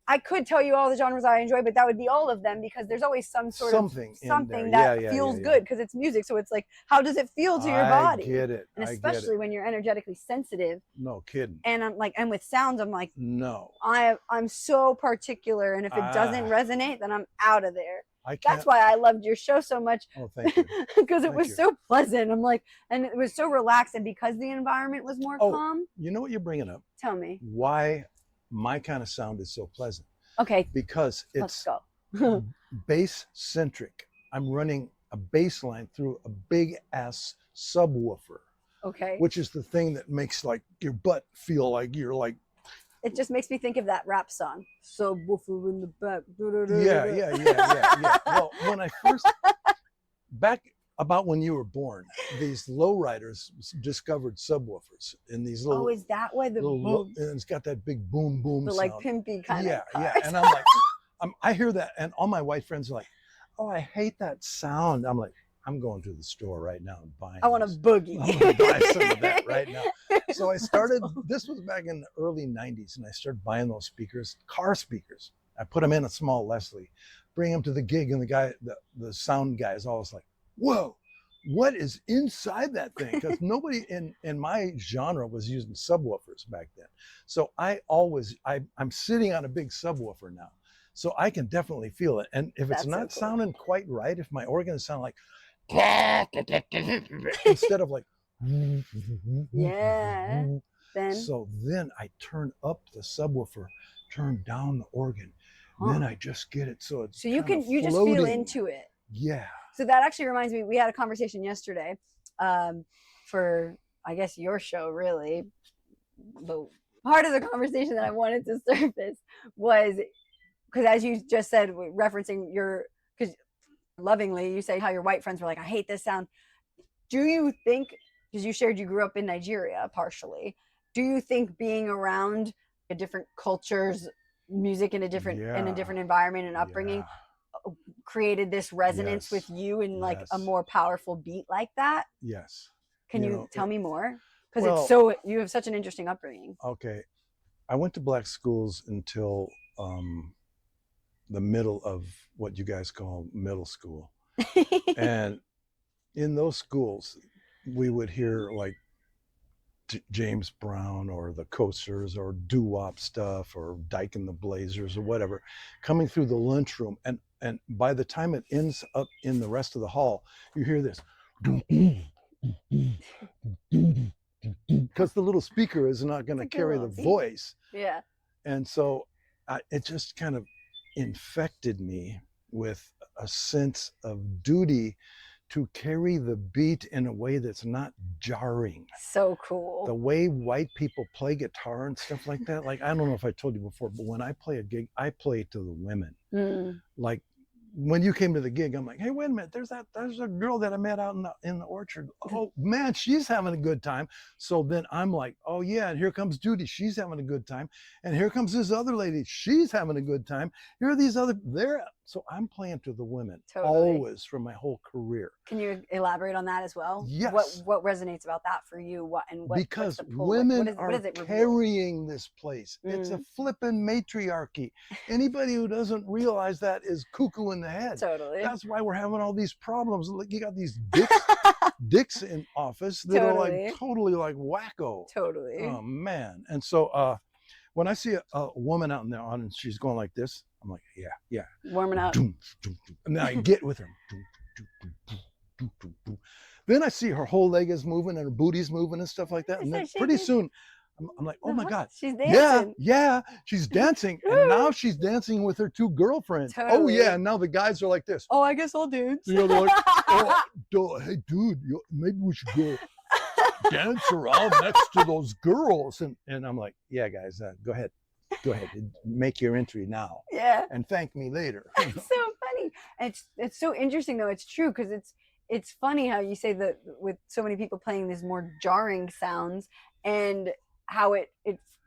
S2: I could tell you all the genres I enjoy, but that would be all of them because there's always some sort of something that feels good because it's music. So it's like, how does it feel to your body?
S1: I get it.
S2: And especially when you're energetically sensitive.
S1: No kidding.
S2: And I'm like, and with sounds, I'm like,
S1: no.
S2: I'm so particular, and if it doesn't resonate, then I'm out of there. That's why I loved your show so much.
S1: Oh, thank you.
S2: Because it was so pleasant. I'm like, and it was so relaxed, and because the environment was more calm.
S1: You know what you're bringing up?
S2: Tell me.
S1: Why my kind of sound is so pleasant.
S2: Okay.
S1: Because
S2: let's
S1: it's
S2: go.
S1: bass centric. I'm running a bass line through a big ass subwoofer.
S2: Okay.
S1: Which is the thing that makes like your butt feel like you're like.
S2: It just makes me think of that rap song. Subwoofer in the back.
S1: Yeah. Well, when I first back about when you were born, these lowriders discovered subwoofers in these little.
S2: Oh, is that why the boom?
S1: And it's got that big boom boom
S2: the
S1: sound.
S2: like pimpy kind of.
S1: Yeah. And I'm like, I hear that, and all my white friends are like, "Oh, I hate that sound." I'm like, I'm going to the store right now and buying.
S2: I want a Boogie.
S1: I'm going to buy some of that right now. So I started. This was back in the early '90s, and I started buying those speakers, car speakers. I put them in a small Leslie, bring them to the gig, and the guy, the sound guy, is always like, "Whoa, what is inside that thing?" Because nobody in my genre was using subwoofers back then. So I'm sitting on a big subwoofer now, so I can definitely feel it. And if it's not sounding quite right, if my organs sound like instead of like then I turn up the subwoofer, turn down the organ, then I just get it so it's
S2: you just feel into it.
S1: Yeah.
S2: So that actually reminds me, we had a conversation yesterday for, I guess, your show, really. But part of the conversation that I wanted to surface was, because as you just said, referencing because lovingly, you say how your white friends were like, I hate this sound. Do you think, because you shared you grew up in Nigeria partially, do you think being around a different culture's music in a different environment and upbringing created this resonance with you in like a more powerful beat like that?
S1: Yes.
S2: Can you tell me more? Because you have such an interesting upbringing.
S1: Okay. I went to black schools until the middle of what you guys call middle school. And in those schools, we would hear like James Brown or the Coasters or doo-wop stuff or Dyke and the Blazers or whatever coming through the lunchroom, and by the time it ends up in the rest of the hall, you hear this because the little speaker is not going to carry the voice.
S2: Yeah.
S1: And so it just kind of infected me with a sense of duty to carry the beat in a way that's not jarring.
S2: So cool.
S1: The way white people play guitar and stuff like that. Like, I don't know if I told you before, but when I play a gig, I play to the women. Like when you came to the gig, I'm like, hey, wait a minute, there's a girl that I met out in the orchard. Oh man, she's having a good time. So then I'm like, oh yeah, and here comes Judy, she's having a good time. And here comes this other lady, she's having a good time. Here are these other there. So I'm playing to the women always from my whole career.
S2: Can you elaborate on that as well?
S1: Yes.
S2: What resonates about that for you?
S1: Because
S2: what's the pull?
S1: women
S2: what is it
S1: carrying this place. It's a flippin' matriarchy. Anybody who doesn't realize that is cuckoo in the head.
S2: Totally.
S1: That's why we're having all these problems. Look, you got these dicks in office that are like totally like wacko.
S2: Totally.
S1: Oh man. And so when I see a woman out in the audience, she's going like this, I'm like, yeah.
S2: Warming up.
S1: And then I get with her. Then I see her whole leg is moving and her booty's moving and stuff like that. And then pretty soon, I'm like, oh my God.
S2: She's dancing.
S1: Yeah, she's dancing. And now she's dancing with her two girlfriends.
S2: Totally.
S1: Oh yeah, and now the guys are like this.
S2: Oh, I guess I'll dance.
S1: You know, they're like, hey dude, maybe we should go dance around next to those girls. And I'm like, yeah guys, go ahead, make your entry now.
S2: Yeah.
S1: And thank me later.
S2: It's so funny. And it's so interesting though. It's true because it's funny how you say that with so many people playing these more jarring sounds and how it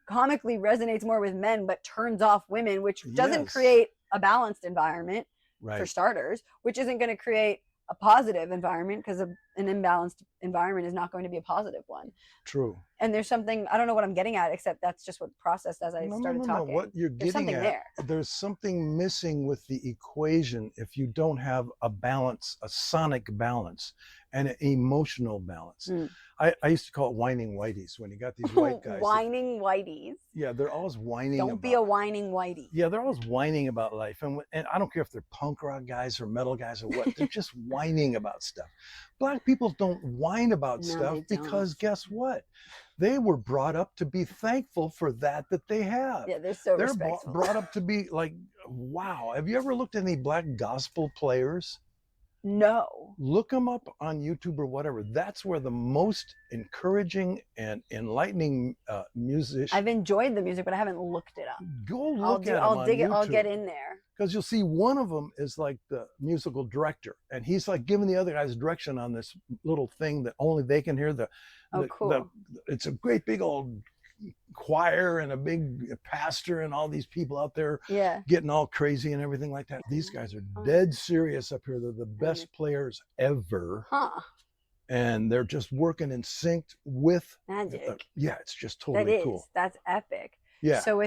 S2: comically resonates more with men but turns off women, which doesn't create a balanced environment for starters, which isn't going to create a positive environment because an imbalanced environment is not going to be a positive one.
S1: True.
S2: And there's something, I don't know what I'm getting at, except that's just what processed as I started talking.
S1: What you're getting at, there's something missing with the equation if you don't have a balance, a sonic balance and an emotional balance. I used to call it whining whiteys when you got these white guys.
S2: Whining whiteys.
S1: Yeah, they're always whining.
S2: Don't be a whining whitey.
S1: Yeah, they're always whining about life. And I don't care if they're punk rock guys or metal guys or what, they're just whining about stuff. Black people don't whine about stuff because guess what? They were brought up to be thankful for that they have.
S2: Yeah, they're respectful.
S1: Brought up to be like, wow. Have you ever looked at any black gospel players?
S2: No.
S1: Look them up on YouTube or whatever. That's where the most encouraging and enlightening musicians.
S2: I've enjoyed the music, but I haven't looked it up.
S1: Go look at them
S2: I'll dig
S1: on
S2: it. I'll
S1: YouTube.
S2: get in there.
S1: Because you'll see one of them is like the musical director, and he's like giving the other guys direction on this little thing that only they can hear.
S2: Cool.
S1: It's a great big old choir and a big pastor and all these people out there getting all crazy and everything like that. These guys are dead serious up here. They're the best players ever. And they're just working in sync with
S2: magic.
S1: It's just totally cool.
S2: That's epic.
S1: Yeah.
S2: So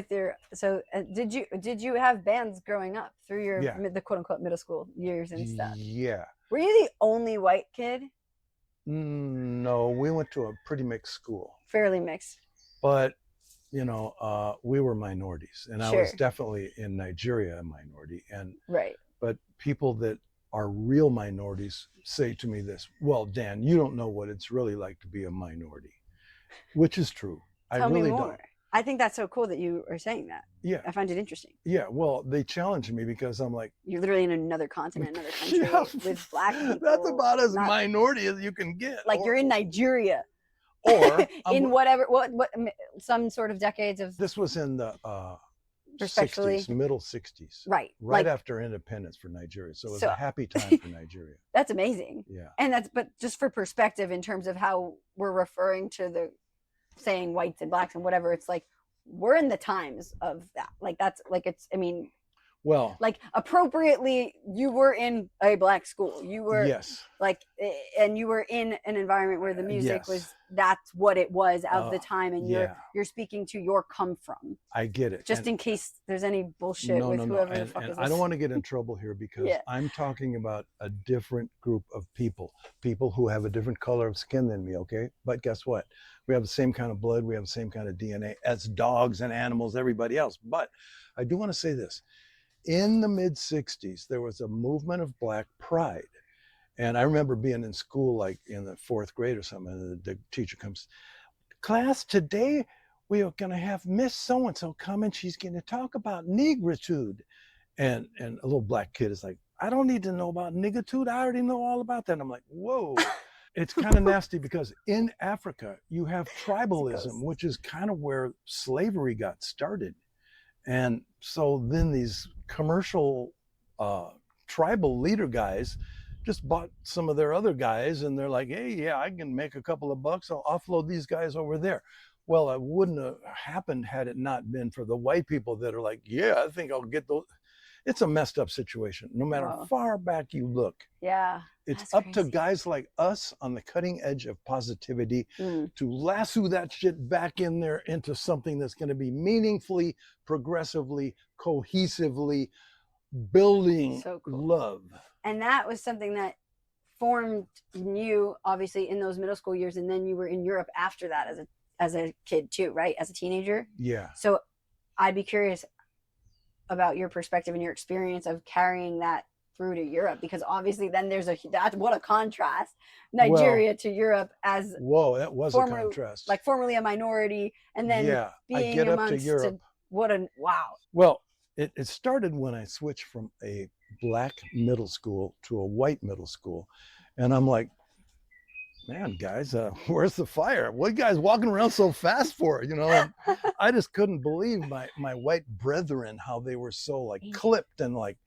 S2: did you have bands growing up through your the quote unquote middle school years and stuff?
S1: Yeah.
S2: Were you the only white kid?
S1: No, we went to a pretty mixed school.
S2: Fairly mixed.
S1: But, we were minorities, and I was definitely in Nigeria a minority. And but people that are real minorities say to me this, well, Dan, you don't know what it's really like to be a minority, which is true.
S2: Tell
S1: I really
S2: me more.
S1: don't.
S2: I think that's so cool that you are saying that.
S1: Yeah.
S2: I find it interesting.
S1: Yeah. Well, they challenge me because I'm like,
S2: you're literally in another continent, another country with black people.
S1: That's about as minority as you can get.
S2: Like you're in Nigeria.
S1: Or
S2: in whatever, what some sort of decades of.
S1: This was in the 60s, middle 60s.
S2: Right.
S1: Right after independence for Nigeria. So it was a happy time for Nigeria.
S2: That's amazing.
S1: Yeah.
S2: And but just for perspective in terms of how we're referring to the saying whites and blacks and whatever, it's like we're in the times of that. Like that's like well, like appropriately, you were in a black school. You were and you were in an environment where the music was, that's what it was of the time. And you're speaking to your come from.
S1: I get it.
S2: Just in case there's any bullshit with whoever the fuck is
S1: I don't want to get in trouble here because I'm talking about a different group of people who have a different color of skin than me. Okay. But guess what? We have the same kind of blood. We have the same kind of DNA as dogs and animals, everybody else. But I do want to say this. In the mid 60s, there was a movement of black pride. And I remember being in school, like in the 4th grade or something, and the teacher comes, class, today we are going to have Miss So-and-so come and she's going to talk about negritude. And a little black kid is like, I don't need to know about negritude. I already know all about that. And I'm like, whoa. It's kind of nasty because in Africa, you have tribalism, which is kind of where slavery got started. And so then these commercial tribal leader guys just bought some of their other guys, and they're like, hey, yeah, I can make a couple of bucks. I'll offload these guys over there. Well, it wouldn't have happened had it not been for the white people that are like, yeah, I think I'll get those. It's a messed up situation. No matter how far back you look.
S2: Yeah.
S1: It's up to guys like us on the cutting edge of positivity to lasso that shit back in there into something that's going to be meaningfully, progressively, cohesively building love.
S2: And that was something that formed you, obviously, in those middle school years, and then you were in Europe after that as a kid too, right? As a teenager.
S1: Yeah.
S2: So I'd be curious about your perspective and your experience of carrying that through to Europe, because obviously then there's what a contrast, Nigeria to Europe as
S1: that was a contrast,
S2: like formerly a minority, and then being
S1: I get
S2: amongst
S1: up to Europe.
S2: Wow.
S1: Well, it started when I switched from a black middle school to a white middle school, and I'm like, man, guys, where's the fire? What are you guys walking around so fast for? You know, and I just couldn't believe my white brethren, how they were so like clipped and like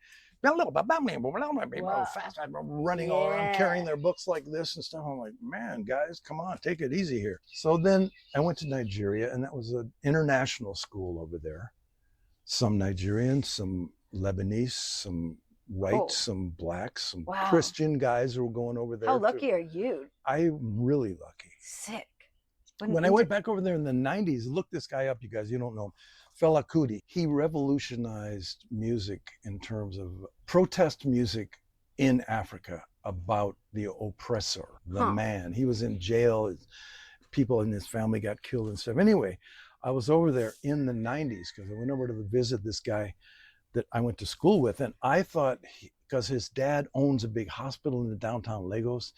S1: fast, running all around carrying their books like this and stuff. I'm like, man, guys, come on, take it easy here. So then I went to Nigeria, and that was an international school over there. Some Nigerians, some Lebanese, some white, some blacks, some Christian guys who were going over there.
S2: How lucky are you?
S1: I'm really lucky.
S2: Sick.
S1: When I went back over there in the 90s, look this guy up, you guys, you don't know him. Fela Kuti. He revolutionized music in terms of protest music in Africa about the oppressor, the man. He was in jail. People in his family got killed and stuff. Anyway, I was over there in the 90s because I went over to visit this guy that I went to school with. And I thought, because his dad owns a big hospital in the downtown Lagos,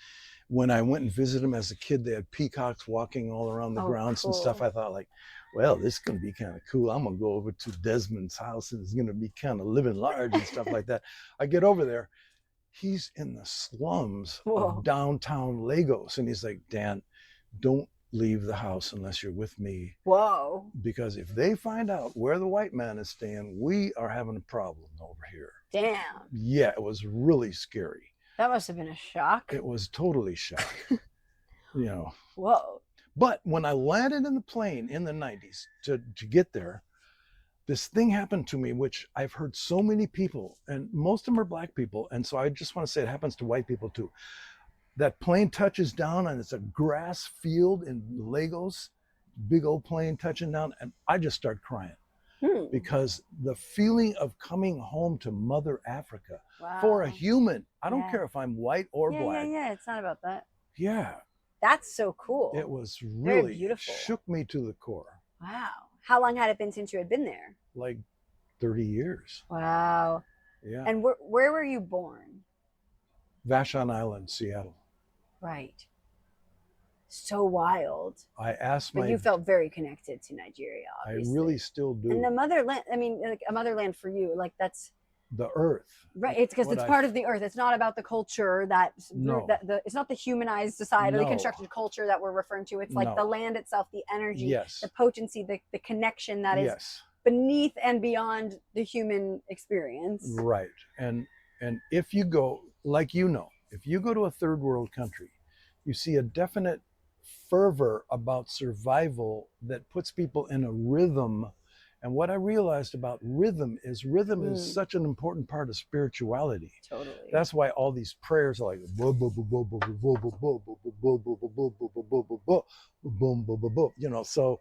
S1: when I went and visited him as a kid, they had peacocks walking all around the grounds and stuff. I thought, like, well, this is going to be kind of cool. I'm going to go over to Desmond's house, and it's going to be kind of living large and stuff like that. I get over there. He's in the slums of downtown Lagos. And he's like, Dan, don't leave the house unless you're with me.
S2: Whoa.
S1: Because if they find out where the white man is staying, we are having a problem over here.
S2: Damn.
S1: Yeah, it was really scary.
S2: That must have been a shock.
S1: It was totally shock. You know.
S2: Whoa.
S1: But when I landed in the plane in the 90s to get there, this thing happened to me, which I've heard so many people, and most of them are black people. And so I just want to say it happens to white people too. That plane touches down, and it's a grass field in Lagos, big old plane touching down, and I just start crying. Because the feeling of coming home to Mother Africa for a human, I don't care if I'm white or black.
S2: Yeah, it's not about that.
S1: Yeah.
S2: That's so cool.
S1: It was really
S2: very beautiful.
S1: Shook me to the core.
S2: Wow. How long had it been since you had been there?
S1: Like 30 years.
S2: Wow.
S1: Yeah.
S2: And where were you born?
S1: Vashon Island, Seattle.
S2: Right. So wild.
S1: I asked
S2: But you felt very connected to Nigeria, obviously.
S1: I really still do.
S2: And the motherland, I mean, like a motherland for you, like that's
S1: the earth.
S2: Right. It's because it's part of the earth. It's not about the culture it's not the humanized, societally constructed culture that we're referring to. It's like the land itself, the energy, the potency, the connection that is beneath and beyond the human experience.
S1: Right. And if you go, like, if you go to a third world country, you see a definite fervor about survival that puts people in a rhythm. And what I realized about rhythm is such an important part of spirituality.
S2: Totally.
S1: That's why all these prayers are like so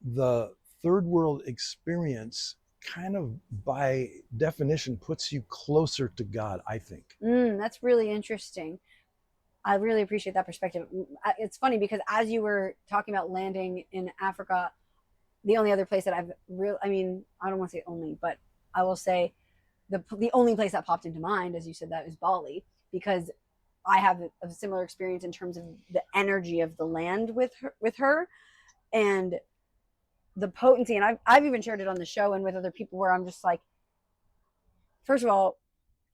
S1: the third world experience kind of by definition puts you closer to God, I think.
S2: That's really interesting. I really appreciate that perspective. It's funny because as you were talking about landing in Africa, the only other place that I don't want to say only, but I will say the only place that popped into mind, as you said, that is Bali, because I have a similar experience in terms of the energy of the land with her and the potency. And I've even shared it on the show and with other people where I'm just like, first of all,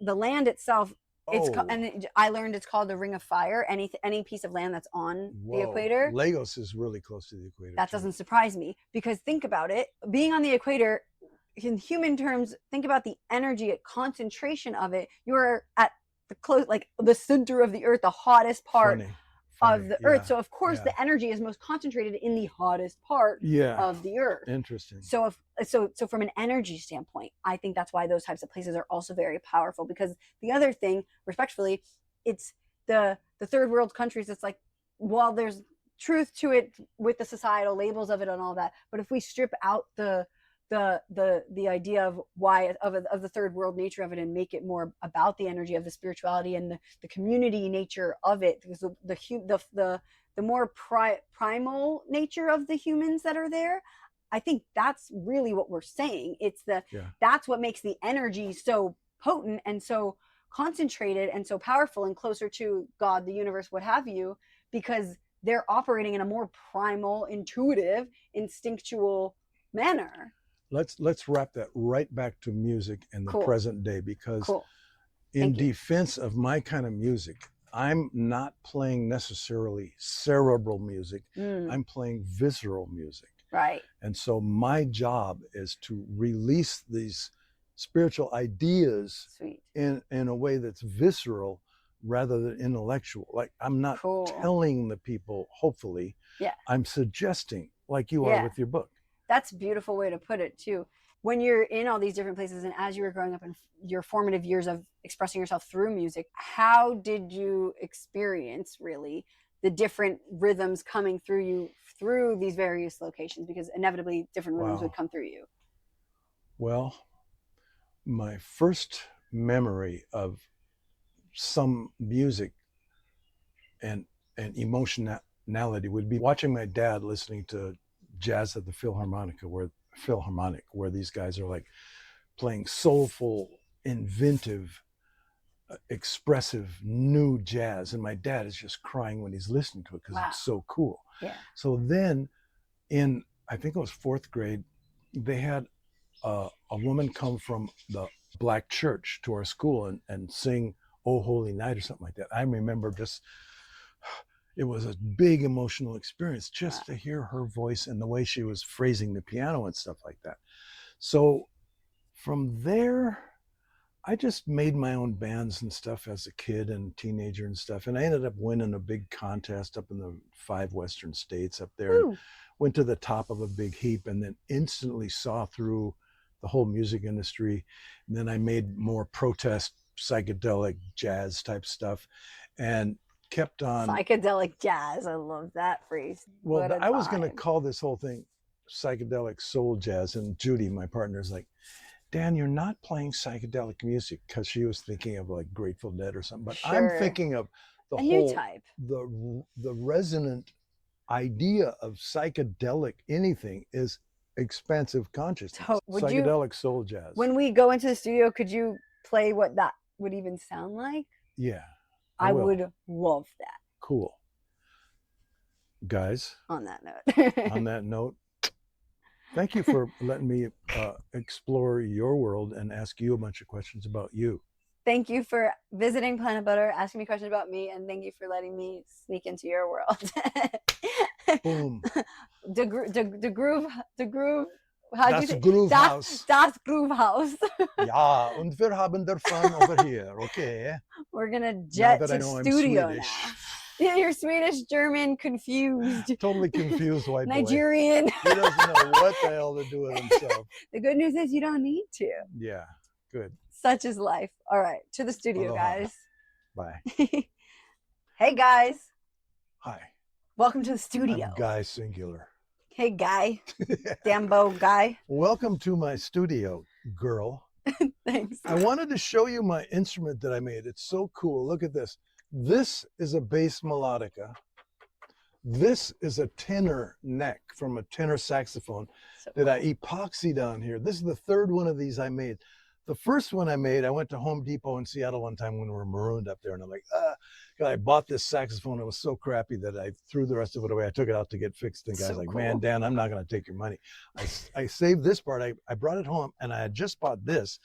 S2: the land itself, and I learned it's called the Ring of Fire. Any piece of land that's on the equator.
S1: Lagos is really close to the equator.
S2: That doesn't surprise me because think about it. Being on the equator, in human terms, think about the energy, concentration of it. You're at the center of the earth, the hottest part of the earth. So of course the energy is most concentrated in the hottest part of the earth.
S1: Interesting.
S2: So from an energy standpoint, I think that's why those types of places are also very powerful, because the other thing, respectfully, it's the third world countries. It's like, while there's truth to it with the societal labels of it and all that, but if we strip out the idea of why of the third world nature of it and make it more about the energy of the spirituality and the community nature of it, because the more primal nature of the humans that are there, I think that's really what we're saying. It's that's what makes the energy so potent and so concentrated and so powerful and closer to God, the universe, what have you, because they're operating in a more primal, intuitive, instinctual manner.
S1: Let's wrap that right back to music in the present day, because in defense of my kind of music, I'm not playing necessarily cerebral music. I'm playing visceral music.
S2: Right.
S1: And so my job is to release these spiritual ideas in a way that's visceral rather than intellectual. Like, I'm not telling the people, hopefully, I'm suggesting, like you are with your book.
S2: That's a beautiful way to put it too. When you're in all these different places, and as you were growing up in your formative years of expressing yourself through music, how did you experience really the different rhythms coming through you through these various locations? Because inevitably different rhythms would come through you.
S1: Well, my first memory of some music and emotionality would be watching my dad listening to jazz at the Philharmonic, where these guys are like playing soulful, inventive, expressive new jazz, and my dad is just crying when he's listening to it because it's so cool. So then in, I think it was 4th grade, they had a woman come from the black church to our school and sing "Oh Holy Night" or something like that. I remember it was a big emotional experience just to hear her voice and the way she was phrasing the piano and stuff like that. So from there, I just made my own bands and stuff as a kid and teenager and stuff. And I ended up winning a big contest up in the 5 Western states up there. And went to the top of a big heap, and then instantly saw through the whole music industry. And then I made more protest, psychedelic jazz type stuff and kept on.
S2: Psychedelic jazz. I love that phrase.
S1: Well, I was going to call this whole thing psychedelic soul jazz. And Judy, my partner, is like, Dan, you're not playing psychedelic music, because she was thinking of like Grateful Dead or something. But I'm thinking of the
S2: new type.
S1: The resonant idea of psychedelic anything is expansive consciousness. So psychedelic soul jazz.
S2: When we go into the studio, could you play what that would even sound like?
S1: Yeah.
S2: I would love that.
S1: Cool. Guys.
S2: On that note.
S1: Thank you for letting me explore your world and ask you a bunch of questions about you.
S2: Thank you for visiting Planit Butter, asking me questions about me, and thank you for letting me sneak into your world.
S1: Boom.
S2: The Grüv.
S1: How do you say? Grüv Haus.
S2: Das Grüv Haus.
S1: Ja, und wir haben der fun over here, okay?
S2: We're gonna jet to the studio now. Yeah, you're Swedish, German, confused.
S1: Totally confused white boy.
S2: Nigerian.
S1: He doesn't know what the hell to do with himself.
S2: The good news is you don't need to.
S1: Yeah, good.
S2: Such is life. All right, to the studio,
S1: Aloha.
S2: guys.
S1: Bye.
S2: Hey, guys.
S1: Hi.
S2: Welcome to the studio.
S1: I'm Guy singular.
S2: Hey, Guy. Dambo Guy.
S1: Welcome to my studio, girl.
S2: Thanks.
S1: I wanted to show you my instrument that I made. It's so cool. Look at this. This is a bass melodica. This is a tenor neck from a tenor saxophone that I epoxied on here. This is the 3rd one of these I made. The first one I made, I went to Home Depot in Seattle one time when we were marooned up there, and I'm like, God, I bought this saxophone. It was so crappy that I threw the rest of it away. I took it out to get fixed. And the guy's like, man, Dan, I'm not going to take your money. I saved this part. I brought it home, and I had just bought this.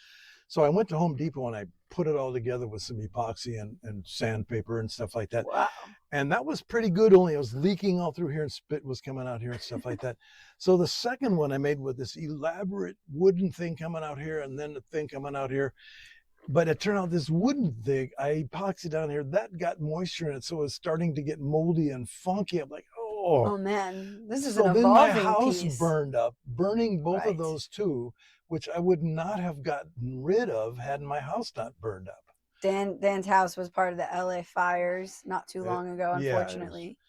S1: So I went to Home Depot and I put it all together with some epoxy and sandpaper and stuff like that.
S2: Wow.
S1: And that was pretty good, only it was leaking all through here and spit was coming out here and stuff like that. So the second one I made with this elaborate wooden thing coming out here and then the thing coming out here. But it turned out this wooden thing, I epoxied down here, that got moisture in it. So it was starting to get moldy and funky. I'm like,
S2: Oh man, this is
S1: so
S2: an
S1: then my
S2: evolving
S1: house
S2: piece.
S1: burned up, burning both of
S2: Right.
S1: those two, which I would not have gotten rid of had my house not burned up.
S2: Dan's house was part of the LA fires not too long ago,
S1: yeah,
S2: unfortunately.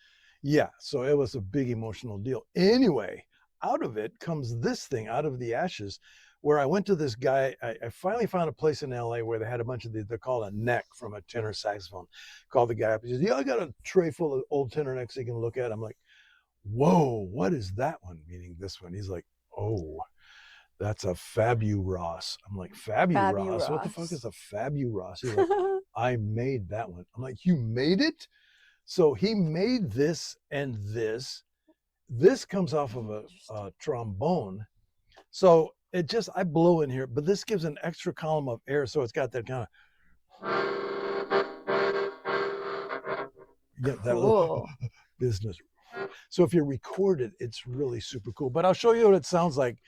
S1: Yeah, so it was a big emotional deal. Anyway, out of it comes this thing, out of the ashes, where I went to this guy. I finally found a place in LA where they had a bunch of they're called a neck from a tenor saxophone. Called the guy up. He says, yeah, I got a tray full of old tenor necks you can look at. I'm like, whoa, what is that one? Meaning this one. He's like, oh, that's a Fabu-Ross. I'm like, Fabu-Ross? What the fuck is a Fabu-Ross? He's like, I made that one. I'm like, you made it? So he made this and this. This comes off of a trombone. So it just, I blow in here, but this gives an extra column of air. So it's got that kind of, yeah, that little business. So if you record it, it's really super cool. But I'll show you what it sounds like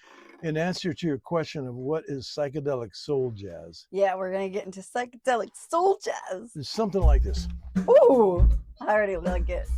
S1: in answer to your question of what is psychedelic soul jazz.
S2: Yeah, we're going to get into psychedelic soul jazz.
S1: It's something like this.
S2: Ooh, I already like it.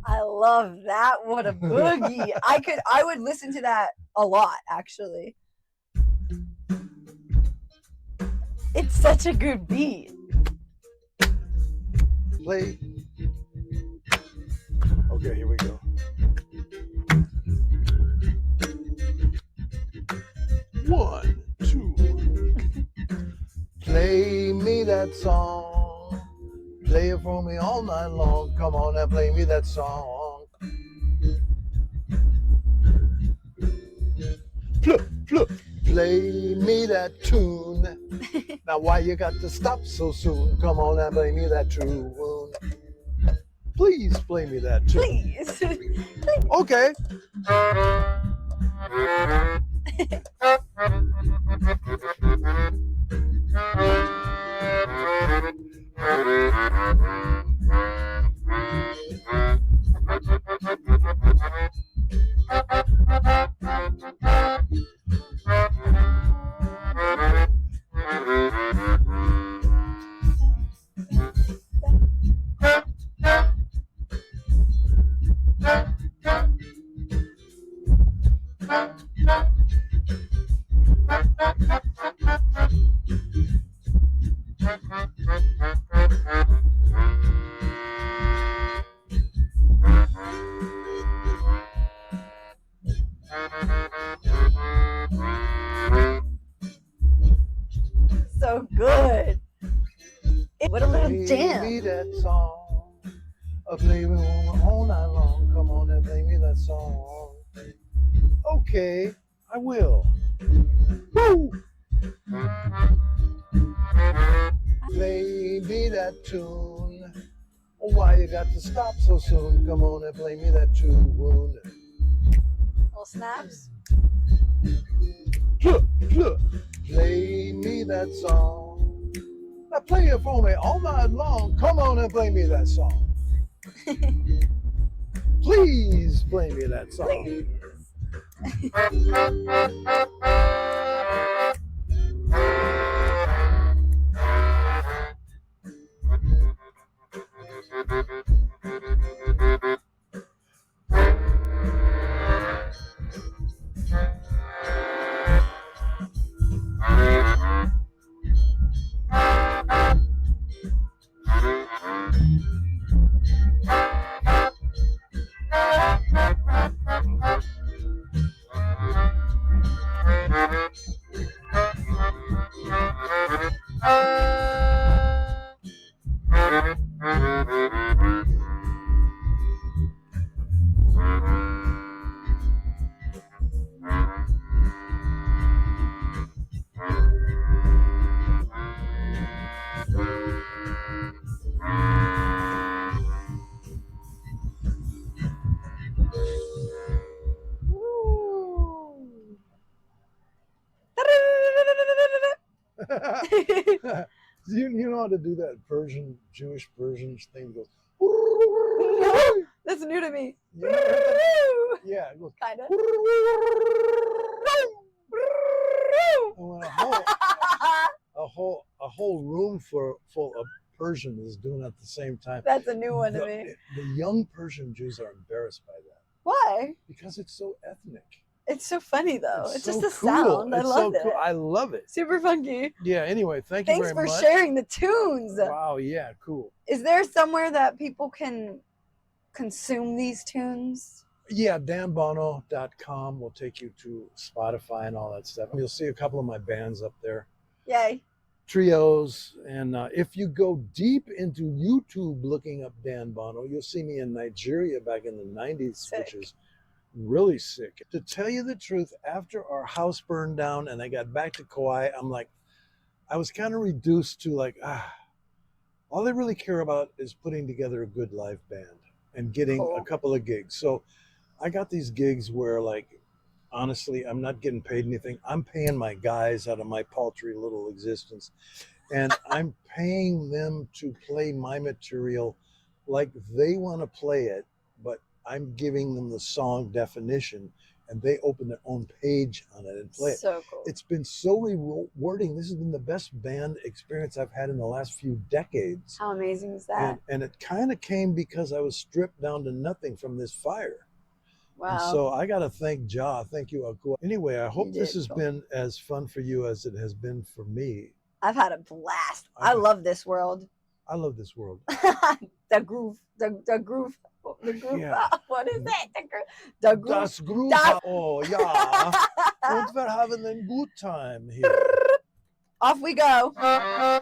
S2: I love that. What a boogie. I would listen to that a lot, actually. It's such a good beat.
S1: Play. Okay, here we go. One, two. Play me that song. Play it for me all night long. Come on and play me that song. Play me that tune. Now why you got to stop so soon? Come on and play me that tune. Please play me that tune.
S2: Please.
S1: Okay.
S2: So good. What a little
S1: Play me
S2: jam.
S1: that song. Play me all night long. Come on and play me that song. Okay, I will. Woo! Play me that tune. Oh, why you got to stop so soon? Come on and play me that tune.
S2: Little snaps.
S1: Play me that song. Now play it for me all night long. Come on and play me that song. Please play me that song.
S2: Please.
S1: You know how to do that Persian, Jewish Persian thing? It goes.
S2: No, that's new to me.
S1: You never heard that? Yeah, it goes.
S2: Kind of.
S1: And when a whole room full of Persian is doing it at the same time.
S2: That's a new one to me.
S1: The young Persian Jews are embarrassed by that
S2: Why?
S1: because it's so ethnic.
S2: It's so funny though. It's
S1: so
S2: just a
S1: cool.
S2: sound. I
S1: It's
S2: love
S1: so
S2: it.
S1: cool. I love it.
S2: Super funky.
S1: Yeah. Anyway, thank you
S2: Thanks
S1: very
S2: for
S1: much.
S2: sharing the tunes.
S1: Wow. Yeah. Cool.
S2: Is there somewhere that people can consume these tunes?
S1: Yeah, danbono.com will take you to Spotify and all that stuff. You'll see a couple of my bands up there,
S2: Yay.
S1: trios. And if you go deep into YouTube looking up Dan Bono, you'll see me in Nigeria back in the 90s,
S2: Sick.
S1: which is really sick. To tell you the truth, after our house burned down and I got back to Kauai, I'm like, I was kind of reduced to like, all I really care about is putting together a good live band and getting
S2: Cool.
S1: a couple of gigs. So I got these gigs where, like, honestly, I'm not getting paid anything. I'm paying my guys out of my paltry little existence. And I'm paying them to play my material like they want to play it, but I'm giving them the song definition and they open their own page on it and play it.
S2: So cool.
S1: It's been so rewarding. This has been the best band experience I've had in the last few decades.
S2: How amazing is that?
S1: And it kind of came because I was stripped down to nothing from this fire.
S2: Wow.
S1: And so I got to thank Ja. Thank you, Akua. Anyway, I hope this has
S2: Cool.
S1: been as fun for you as it has been for me.
S2: I've had a blast. I love this world.
S1: I love this world.
S2: The groove. The groove. The groove.
S1: Yeah.
S2: What is it? The groove.
S1: Das Grüv
S2: Das-
S1: Haus. Oh, ja. Und wir haben a good time here.
S2: Off we go. Ciao.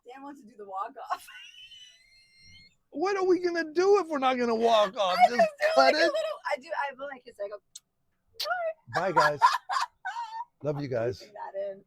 S2: Dan wants to do the walk off.
S1: What are we going to do if we're not going to walk off?
S2: I
S1: Just
S2: just do
S1: cut
S2: like a
S1: it?
S2: little. I blow my kiss. I go.
S1: Bye, guys. Love you guys.
S2: Keeping that in.